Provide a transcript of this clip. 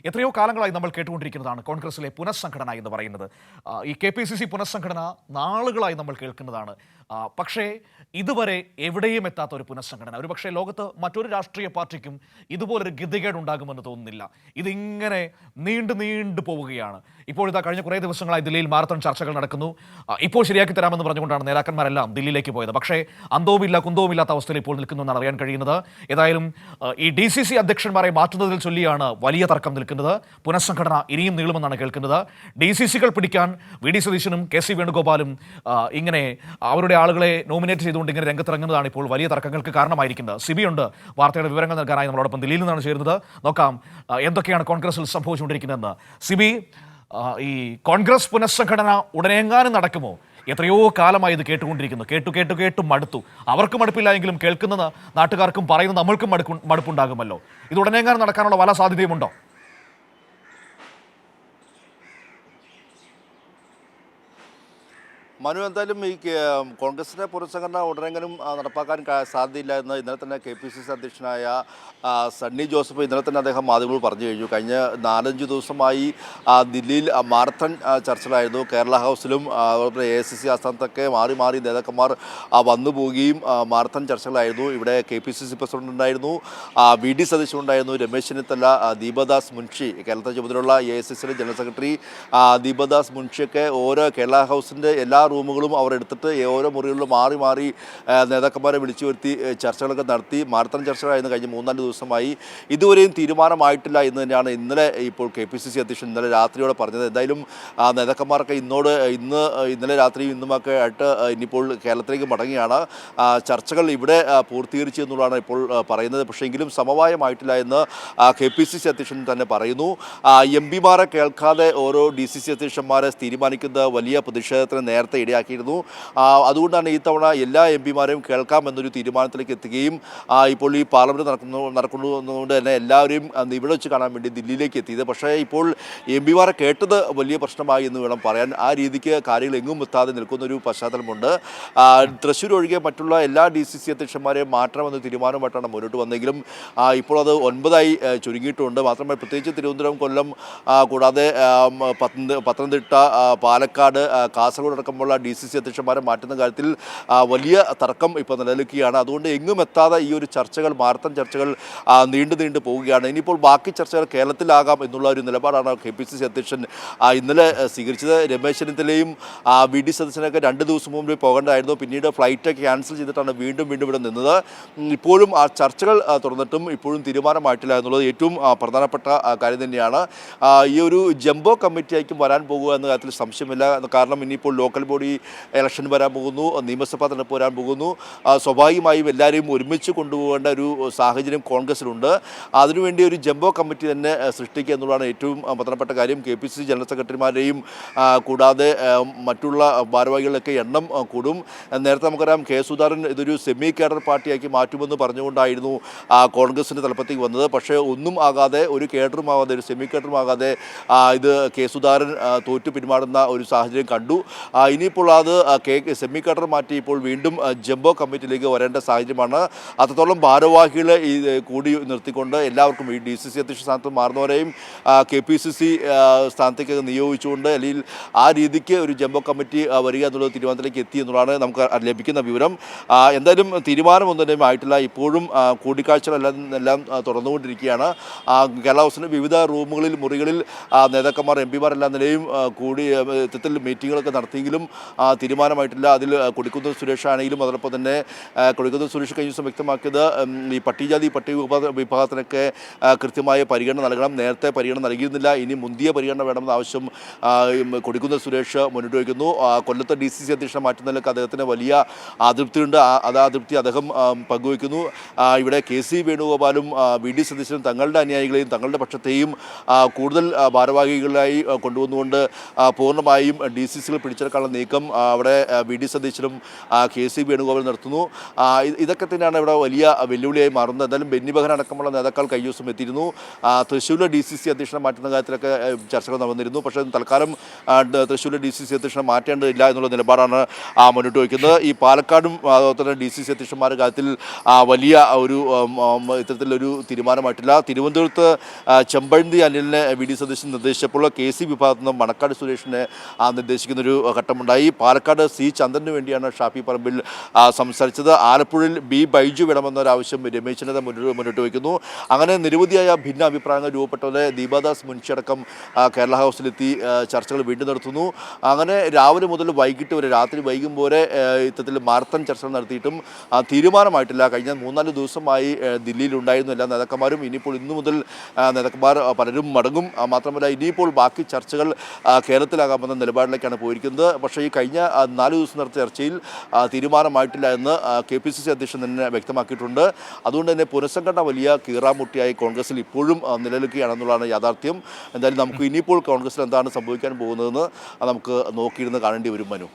എത്രയോ കാലങ്ങളായി നമ്മൾ കേട്ടുകൊണ്ടിരിക്കുന്നതാണ് കോൺഗ്രസിലെ പുനഃസംഘടന എന്ന് പറയുന്നത്. ഈ KPCC പുനഃസംഘടന നാളുകളായി നമ്മൾ കേൾക്കുന്നതാണ്. പക്ഷേ ഇതുവരെ എവിടെയും എത്താത്ത ഒരു പുനഃസംഘടന. ഒരുപക്ഷെ ലോകത്ത് മറ്റൊരു രാഷ്ട്രീയ പാർട്ടിക്കും ഇതുപോലൊരു ഗതികേട് ഉണ്ടാകുമെന്ന് തോന്നുന്നില്ല. ഇതിങ്ങനെ നീണ്ടു പോവുകയാണ്. ഇപ്പോഴിതാ കഴിഞ്ഞ കുറേ ദിവസങ്ങളായി ദില്ലിയിൽ മാരത്തൺ ചർച്ചകൾ നടക്കുന്നു. ഇപ്പോൾ ശരിയാക്കി തരാമെന്ന് പറഞ്ഞുകൊണ്ടാണ് നേതാക്കന്മാരെല്ലാം ദില്ലിയിലേക്ക് പോയത്. പക്ഷേ അന്തവുമില്ല കുന്തവുമില്ലാത്ത അവസ്ഥയിൽ ഇപ്പോൾ നിൽക്കുന്നു എന്നാണ് അറിയാൻ കഴിയുന്നത്. ഏതായാലും ഈ DCC അധ്യക്ഷന്മാരെ മാറ്റുന്നതിൽ ചൊല്ലിയാണ് വലിയ തർക്കം നിൽക്കുന്നത്. പുനഃസംഘടന ഇനിയും നീളുമെന്നാണ് കേൾക്കുന്നത്. DCCകൾ പിടിക്കാൻ VD സതീശനും KC വേണുഗോപാലും ഇങ്ങനെ അവരുടെ ആളുകളെ നോമിനേറ്റ് ചെയ്തുകൊണ്ട് ഇങ്ങനെ രംഗത്തിറങ്ങുന്നതാണ് ഇപ്പോൾ വലിയ തർക്കങ്ങൾക്ക് കാരണമായിരിക്കുന്നത്. സിബി ഉണ്ട് വാർത്തയുടെ വിവരങ്ങൾ നൽകാനായി നമ്മളോടൊപ്പം ദില്ലിയിൽ നിന്നാണ് ചേരുന്നത്. നോക്കാം എന്തൊക്കെയാണ് കോൺഗ്രസിൽ സംഭവിച്ചുകൊണ്ടിരിക്കുന്നതെന്ന്. സിബി, ഈ കോൺഗ്രസ് പുനഃസംഘടന ഉടനെങ്ങാനും നടക്കുമോ? എത്രയോ കാലമായി ഇത് കേട്ടുകൊണ്ടിരിക്കുന്നു. കേട്ടു മടുത്തു. അവർക്ക് മടുപ്പില്ല എങ്കിലും കേൾക്കുന്ന നാട്ടുകാർക്കും പറയുന്ന നമ്മൾക്കും മടുപ്പുണ്ടാകുമല്ലോ. ഇത് ഉടനെങ്ങാനും നടക്കാനുള്ള വല്ല സാധ്യതയുമുണ്ടോ? മനു, എന്തായാലും ഈ കോൺഗ്രസിൻ്റെ പുനഃസംഘടന ഉടനെങ്കിലും നടപ്പാക്കാൻ സാധ്യതയില്ല എന്ന് ഇന്നലെ തന്നെ KPCC അധ്യക്ഷനായ സണ്ണി ജോസഫ് ഇന്നലെ തന്നെ അദ്ദേഹം മാധ്യമങ്ങൾ പറഞ്ഞു കഴിഞ്ഞു. കഴിഞ്ഞ 4-5 ദിവസമായി ദില്ലിയിൽ മാരത്തൺ ചർച്ചകളായിരുന്നു. കേരള ഹൗസിലും അതുപോലെ AICC ആസ്ഥാനത്തൊക്കെ മാറി നേതാക്കന്മാർ വന്നു പോവുകയും മാരത്തൺ ചർച്ചകളായിരുന്നു. ഇവിടെ KPCC പ്രസിഡന്റ് ഉണ്ടായിരുന്നു, VD സതീശൻ ഉണ്ടായിരുന്നു, രമേശ് ചെന്നിത്തല, ദീപദാസ് മുൻഷി, കേരളത്തെ ചുമതലയുള്ള AICC ജനറൽ സെക്രട്ടറി ദീപദാസ് മുൻഷിയൊക്കെ ഓരോ കേരള ഹൗസിൻ്റെ എല്ലാ റൂമുകളും അവർ എടുത്തിട്ട് ഓരോ മുറികളിലും മാറി നേതാക്കന്മാരെ വിളിച്ചു വരുത്തി ചർച്ചകളൊക്കെ നടത്തി. മാരത്തൺ ചർച്ചകളായിരുന്നു കഴിഞ്ഞ 3-4 ദിവസമായി. ഇതുവരെയും തീരുമാനമായിട്ടില്ല എന്ന് തന്നെയാണ് ഇന്നലെ ഇപ്പോൾ KPCC അധ്യക്ഷൻ ഇന്നലെ രാത്രിയോടെ പറഞ്ഞത്. എന്തായാലും നേതാക്കന്മാരൊക്കെ ഇന്നലെ രാത്രിയും ഇന്നുമൊക്കെ ആയിട്ട് ഇനിയിപ്പോൾ കേരളത്തിലേക്ക് മടങ്ങിയാണ്. ചർച്ചകൾ ഇവിടെ പൂർത്തീകരിച്ചു എന്നുള്ളതാണ് ഇപ്പോൾ പറയുന്നത്. പക്ഷേ എങ്കിലും സമവായമായിട്ടില്ല എന്ന് KPCC അധ്യക്ഷൻ തന്നെ പറയുന്നു. MP മാരെ കേൾക്കാതെ ഓരോ DCC അധ്യക്ഷന്മാരെ തീരുമാനിക്കുന്ന വലിയ പ്രതിഷേധത്തിന് നേരത്തെ ഇടയാക്കിയിരുന്നു. അതുകൊണ്ടാണ് ഈ തവണ എല്ലാ MP മാരെയും കേൾക്കാമെന്നൊരു തീരുമാനത്തിലേക്ക് എത്തുകയും ഇപ്പോൾ ഈ പാർലമെൻറ്റ് നടക്കുന്നതുകൊണ്ട് തന്നെ എല്ലാവരെയും ഇവിടെ വെച്ച് കാണാൻ വേണ്ടി ദില്ലിയിലേക്ക് എത്തിയത്. പക്ഷേ ഇപ്പോൾ MP മാരെ കേട്ടത് വലിയ പ്രശ്നമായി എന്ന് വേണം പറയാൻ. ആ രീതിക്ക് കാര്യങ്ങൾ എങ്ങും എത്താതെ നിൽക്കുന്നൊരു പശ്ചാത്തലമുണ്ട്. തൃശ്ശൂർ ഒഴികെ മറ്റുള്ള എല്ലാ DCC അധ്യക്ഷന്മാരെയും മാറ്റണമെന്ന തീരുമാനമായിട്ടാണ് മുന്നോട്ട് വന്നെങ്കിലും ഇപ്പോൾ അത് 9ആയി ചുരുങ്ങിയിട്ടുണ്ട്. മാത്രമല്ല പ്രത്യേകിച്ച് തിരുവനന്തപുരം, കൊല്ലം കൂടാതെ പത്തനംതിട്ട, പാലക്കാട്, കാസർഗോഡ് അടക്കമുള്ള DCC അധ്യക്ഷന്മാരെ മാറ്റുന്ന കാര്യത്തിൽ വലിയ തർക്കം ഇപ്പോൾ നിലനിൽക്കുകയാണ്. അതുകൊണ്ട് എങ്ങും എത്താതെ ഈ ഒരു ചർച്ചകൾ, മാരത്തൺ ചർച്ചകൾ നീണ്ടു പോവുകയാണ്. ഇനിയിപ്പോൾ ബാക്കി ചർച്ചകൾ കേരളത്തിലാകാം എന്നുള്ള ഒരു നിലപാടാണ് KPCC അധ്യക്ഷൻ ഇന്നലെ സ്വീകരിച്ചത്. രമേശ് ചെന്നിത്തലയും VD സതീശനൊക്കെ 2 ദിവസം മുമ്പ് പോകേണ്ടതായിരുന്നു. പിന്നീട് ഫ്ലൈറ്റ് ക്യാൻസൽ ചെയ്തിട്ടാണ് വീണ്ടും ഇവിടെ നിന്നത്. ഇപ്പോഴും ആ ചർച്ചകൾ തുറന്നിട്ടും ഇപ്പോഴും തീരുമാനമായിട്ടില്ല എന്നുള്ളത് ഏറ്റവും പ്രധാനപ്പെട്ട കാര്യം തന്നെയാണ്. ഈ ഒരു ജംബോ കമ്മിറ്റി ആയിരിക്കും വരാൻ പോകുക എന്ന കാര്യത്തിൽ സംശയമില്ല. കാരണം ഇനിയിപ്പോൾ ലോക്കൽ ബോഡി ഇലക്ഷൻ വരാൻ പോകുന്നു, നിയമസഭാ തെരഞ്ഞെടുപ്പ് വരാൻ പോകുന്നു. സ്വാഭാവികമായും എല്ലാവരെയും ഒരുമിച്ച് കൊണ്ടുപോകേണ്ട ഒരു സാഹചര്യം കോൺഗ്രസിലുണ്ട്. അതിനുവേണ്ടി ഒരു ജംബോ കമ്മിറ്റി തന്നെ സൃഷ്ടിക്കുക എന്നുള്ളതാണ് ഏറ്റവും പ്രധാനപ്പെട്ട കാര്യം. KPCC ജനറൽ സെക്രട്ടറിമാരെയും കൂടാതെ മറ്റുള്ള ഭാരവാഹികളുടെയൊക്കെ എണ്ണം കൂടും. നേരത്തെ നമുക്കറിയാം സുധാകരൻ ഇതൊരു സെമി കേഡർ പാർട്ടിയാക്കി മാറ്റുമെന്ന് പറഞ്ഞുകൊണ്ടായിരുന്നു കോൺഗ്രസിൻ്റെ തലപ്പത്തേക്ക് വന്നത്. പക്ഷേ ഒന്നും ആകാതെ, ഒരു കേഡറുമാകാതെ, ഒരു സെമി കേഡറുമാകാതെ ഇത് സുധാകരൻ തോറ്റു പിന്മാറുന്ന ഒരു സാഹചര്യം കണ്ടു. ഇനിയിപ്പോൾ അത് സെമി കേഡർ മാറ്റി ഇപ്പോൾ വീണ്ടും ജംബോ കമ്മിറ്റിയിലേക്ക് വരേണ്ട സാഹചര്യമാണ്. അത്രത്തോളം ഭാരവാഹികളെ കൂടി നിർത്തിക്കൊണ്ട് എല്ലാവർക്കും ഈ DCC അധ്യക്ഷ സ്ഥാനത്ത് മാറുന്നവരെയും KPCC സ്ഥാനത്തേക്ക് നിയോഗിച്ചുകൊണ്ട് അല്ലെങ്കിൽ ആ രീതിക്ക് ഒരു ജംബോ കമ്മിറ്റി വരിക എന്നുള്ള തീരുമാനത്തിലേക്ക് എത്തി എന്നുള്ളതാണ് നമുക്ക് ലഭിക്കുന്ന വിവരം. എന്തായാലും തീരുമാനമൊന്നും ആയിട്ടില്ല. ഇപ്പോഴും കൂടിക്കാഴ്ചകളെല്ലാം തുടർന്നുകൊണ്ടിരിക്കുകയാണ്. കേരള ഹൗസിൻ്റെ വിവിധ റൂമുകളിൽ, മുറികളിൽ നേതാക്കന്മാർ, MP മാരെല്ലാം നിലയും കൂടി ഇത്തരത്തിൽ മീറ്റിങ്ങുകളൊക്കെ നടത്തിയെങ്കിലും തീരുമാനമായിട്ടില്ല. അതിൽ കൊടിക്കുന്നിൽ സുരേഷ് ആണെങ്കിലും അതോടൊപ്പം തന്നെ കൊടിക്കുന്നിൽ സുരേഷ് കഴിഞ്ഞ ദിവസം വ്യക്തമാക്കിയത് ഈ പട്ടികജാതി പട്ടിക വിഭാഗത്തിനൊക്കെ കൃത്യമായ പരിഗണന നൽകണം. നേരത്തെ പരിഗണന നൽകിയിരുന്നില്ല, ഇനി മുന്തിയ പരിഗണന വേണമെന്ന ആവശ്യം കൊടിക്കുന്നിൽ സുരേഷ് മുന്നോട്ട് വയ്ക്കുന്നു. കൊല്ലത്തെ DCC അധ്യക്ഷനെ മാറ്റുന്നതിലൊക്കെ അദ്ദേഹത്തിന് വലിയ അതൃപ്തിയുണ്ട്. അതൃപ്തി അദ്ദേഹം പങ്കുവയ്ക്കുന്നു. ഇവിടെ KC വേണുഗോപാലും VD സതീശനും തങ്ങളുടെ അനുയായികളെയും തങ്ങളുടെ പക്ഷത്തെയും കൂടുതൽ ഭാരവാഹികളായി കൊണ്ടുവന്നുകൊണ്ട് പൂർണ്ണമായും DCCകൾ പിടിച്ചെടുക്കാനുള്ള നീക്കം അവിടെ വി.ഡി. സതീശനും കെ.സി. വേണുഗോപാൽ നടത്തുന്നു. ഇതൊക്കെ തന്നെയാണ് ഇവിടെ വലിയ വെല്ലുവിളിയായി മാറുന്നത്. എന്തായാലും ബെന്നി ബെഹനാൻ അടക്കമുള്ള നേതാക്കൾ കഴിഞ്ഞ ദിവസം എത്തിയിരുന്നു. തൃശ്ശൂരിലെ DCC അധ്യക്ഷനെ മാറ്റുന്ന കാര്യത്തിലൊക്കെ ചർച്ചകൾ നടന്നിരുന്നു. പക്ഷേ തൽക്കാലം തൃശ്ശൂരിലെ DCC അധ്യക്ഷനെ മാറ്റേണ്ടതില്ല എന്നുള്ള നിലപാടാണ് മുന്നോട്ട് വയ്ക്കുന്നത്. ഈ പാലക്കാടും അതുപോലെ തന്നെ DCC അധ്യക്ഷന്മാരുടെ കാര്യത്തിൽ വലിയ ഒരു ഇത്തരത്തിലൊരു തീരുമാനമായിട്ടില്ല. തിരുവനന്തപുരത്ത് ചെമ്പഴന്തി അനിലിനെ വി.ഡി. സതീശൻ നിർദ്ദേശിച്ചപ്പോൾ KC വിഭാഗത്തിൽ നിന്ന് മണക്കാട് സുരേഷിനെ നിർദ്ദേശിക്കുന്നൊരു ഘട്ടമുണ്ടായി. പാലക്കാട് C. ചന്ദ്രന് വേണ്ടിയാണ് ഷാഫി പറമ്പിൽ സംസാരിച്ചത്. ആലപ്പുഴയിൽ B. ബൈജു വേണമെന്നൊരാവശ്യം രമേശ് ചെന്നിത്തല മുന്നോട്ട് വയ്ക്കുന്നു. അങ്ങനെ നിരവധിയായ ഭിന്ന അഭിപ്രായങ്ങൾ രൂപപ്പെട്ടത് ദീപാദാസ് മുൻഷി അടക്കം കേരള ഹൗസിലെത്തി ചർച്ചകൾ വീണ്ടും നടത്തുന്നു. അങ്ങനെ രാവിലെ മുതൽ വൈകിട്ട് വരെ രാത്രി വൈകും പോലെ ഇത്തരത്തിൽ മാരത്തൺ ചർച്ചകൾ നടത്തിയിട്ടും തീരുമാനമായിട്ടില്ല. കഴിഞ്ഞ 3-4 ദിവസമായി ദില്ലിയിലുണ്ടായിരുന്ന എല്ലാ നേതാക്കന്മാരും ഇനിയിപ്പോൾ ഇന്നു മുതൽ നേതാക്കന്മാർ പലരും മടങ്ങും. മാത്രമല്ല ഇനിയിപ്പോൾ ബാക്കി ചർച്ചകൾ കേരളത്തിലാകാമെന്ന നിലപാടിലേക്കാണ് പോയിരിക്കുന്നത്. പക്ഷേ ഈ കഴിഞ്ഞ 4 ദിവസം നടത്തിയ ചർച്ചയിൽ തീരുമാനമായിട്ടില്ല എന്ന് KPCC അധ്യക്ഷൻ തന്നെ വ്യക്തമാക്കിയിട്ടുണ്ട്. അതുകൊണ്ട് തന്നെ പുനഃസംഘടന വലിയ കീറാമുട്ടിയായി കോൺഗ്രസിൽ ഇപ്പോഴും നിലനിൽക്കുകയാണെന്നുള്ളതാണ് യാഥാർത്ഥ്യം. എന്തായാലും നമുക്ക് ഇനിയിപ്പോൾ കോൺഗ്രസിൽ എന്താണ് സംഭവിക്കാൻ പോകുന്നതെന്ന് നമുക്ക് നോക്കിയിരുന്ന് കാണേണ്ടി വരും മനു.